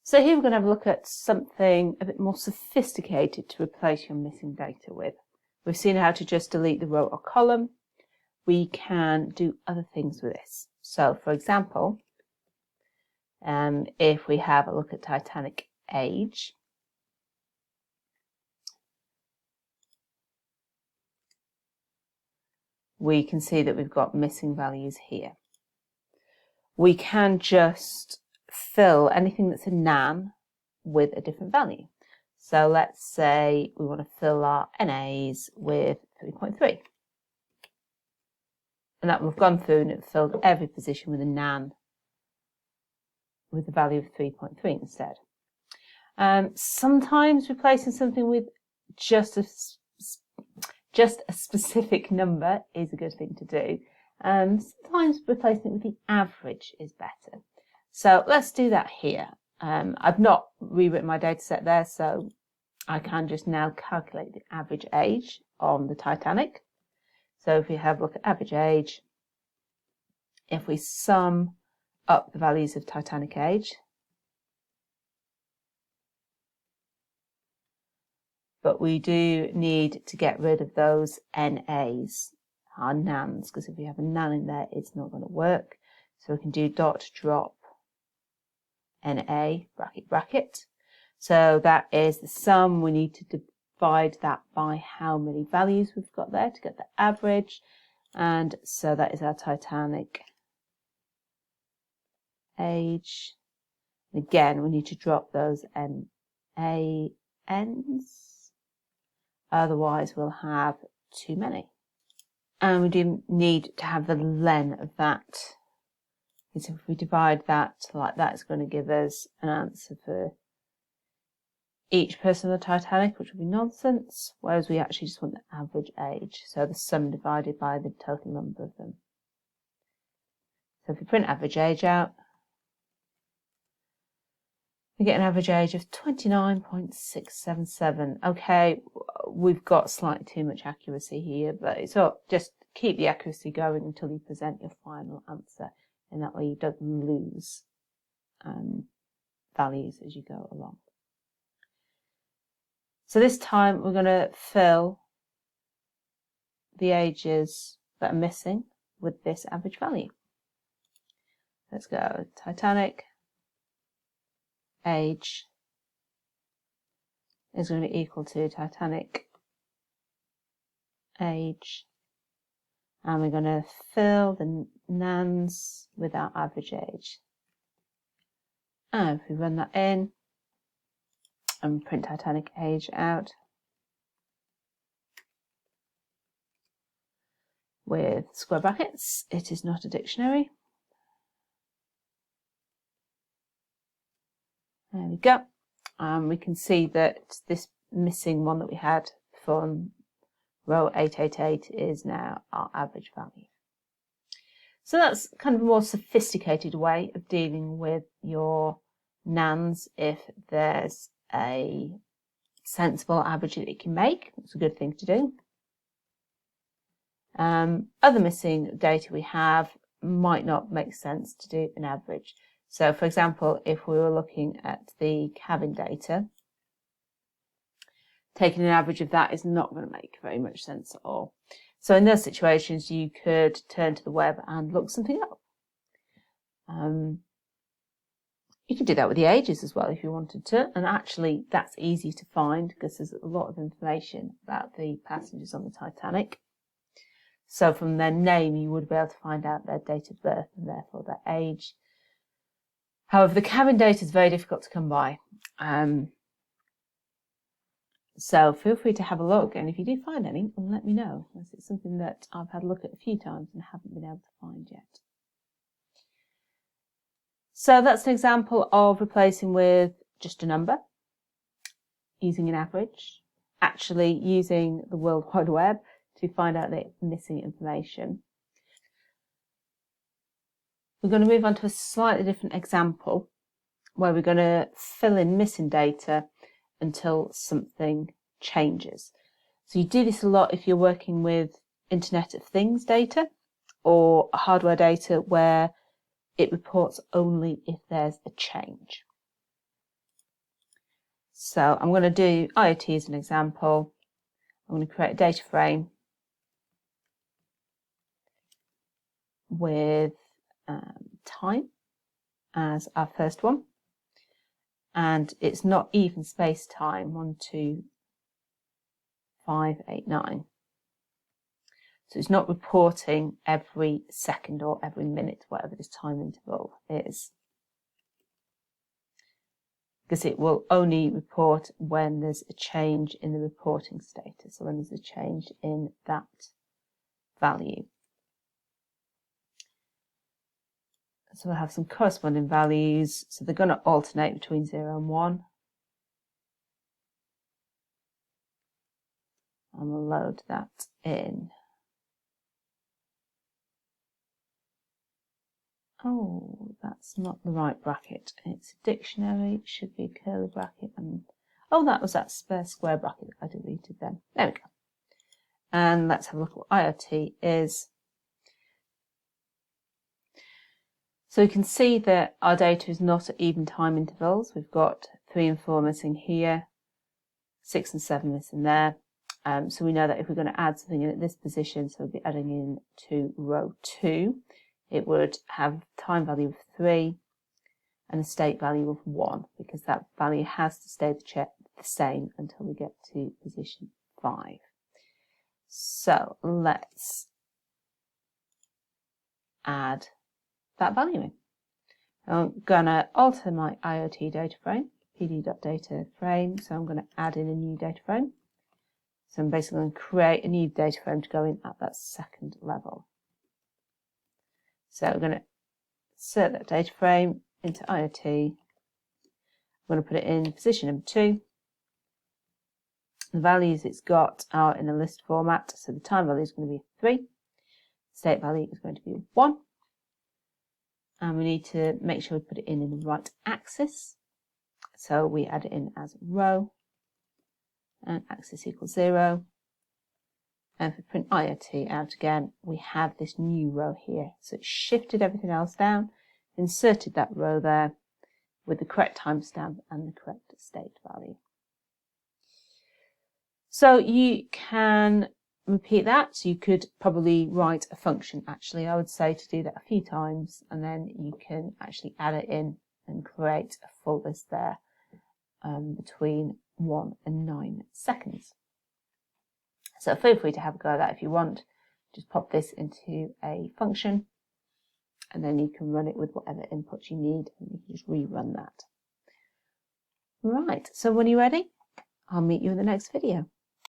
So here we're going to have a look at something a bit more sophisticated to replace your missing data with. We've seen how to just delete the row or column. We can do other things with this. So for example, if we have a look at Titanic age, we can see that we've got missing values here. We can just fill anything that's a nan with a different value. So let's say we want to fill our NAs with 3.3. And that we've gone through and it filled every position with a nan with the value of 3.3 instead. Sometimes replacing something with just a specific number is a good thing to do. Sometimes replacing it with the average is better. So let's do that here. I've not rewritten my data set there, so I can just now calculate the average age on the Titanic. So if we have a look at average age, if we sum up the values of Titanic age, but we do need to get rid of those NAs, our nans, because if we have a nan in there, it's not going to work. So we can do dot drop NA bracket bracket. So that is the sum. We need to divide that by how many values we've got there to get the average. And so that is our Titanic age. And again, we need to drop those NANs. Otherwise, we'll have too many. And we do need to have the len of that. So if we divide that like that, it's going to give us an answer for each person on the Titanic, which will be nonsense, whereas we actually just want the average age. So the sum divided by the total number of them. So if we print average age out, we get an average age of 29.677. Okay, we've got slightly too much accuracy here, but it's all, just keep the accuracy going until you present your final answer. And that way you don't lose values as you go along. So this time we're going to fill the ages that are missing with this average value. Let's go Titanic age is going to be equal to Titanic age, and we're going to fill the nans with our average age. And if we run that in and print Titanic age out with square brackets, it is not a dictionary. There we go. We can see that this missing one that we had from row 888 is now our average value. So that's kind of a more sophisticated way of dealing with your nans if there's a sensible average that you can make. It's a good thing to do. Other missing data we have might not make sense to do an average. So for example, if we were looking at the cabin data, taking an average of that is not going to make very much sense at all. So in those situations, you could turn to the web and look something up. You could do that with the ages as well if you wanted to, and actually that's easy to find because there's a lot of information about the passengers on the Titanic. So from their name, you would be able to find out their date of birth and therefore their age. However, the cabin data is very difficult to come by. So feel free to have a look, and if you do find any, let me know, as it's something that I've had a look at a few times and haven't been able to find yet. So that's an example of replacing with just a number, using an average, actually using the World Wide Web to find out the missing information. We're going to move on to a slightly different example where we're going to fill in missing data until something changes. So you do this a lot if you're working with Internet of Things data or hardware data where it reports only if there's a change. So I'm going to do IoT as an example. I'm going to create a data frame with time as our first one. And it's not even space time, 1, 2, 5, 8, 9. So it's not reporting every second or every minute, whatever this time interval is. Because it will only report when there's a change in the reporting status, so when there's a change in that value. So we'll have some corresponding values, so they're going to alternate between 0 and 1. And we'll load that in. Oh, that's not the right bracket. It's a dictionary, it should be a curly bracket. And oh, that was that spare square bracket that I deleted then. There we go. And let's have a look at what IoT is. So you can see that our data is not at even time intervals. We've got 3 and 4 missing here, 6 and 7 missing there. So we know that if we're going to add something in at this position, so we'll be adding in to row 2, it would have time value of 3 and a state value of 1, because that value has to stay the same until we get to position 5. So let's add that value in. I'm going to alter my IoT data frame, pd.data frame, so I'm going to add in a new data frame. So I'm basically going to create a new data frame to go in at that second level. So I'm going to insert that data frame into IoT. I'm going to put it in position number 2. The values it's got are in a list format, so the time value is going to be 3. State value is going to be 1. And we need to make sure we put it in the right axis. So we add it in as a row, and axis equals 0. And if we print IoT out again, we have this new row here. So it shifted everything else down, inserted that row there with the correct timestamp and the correct state value. So you can repeat that. So you could probably write a function, actually. I would say to do that a few times, and then you can actually add it in and create a full list there between 1 and 9 seconds. So feel free to have a go at that if you want. Just pop this into a function, and then you can run it with whatever inputs you need, and you can just rerun that. Right, so when you're ready, I'll meet you in the next video.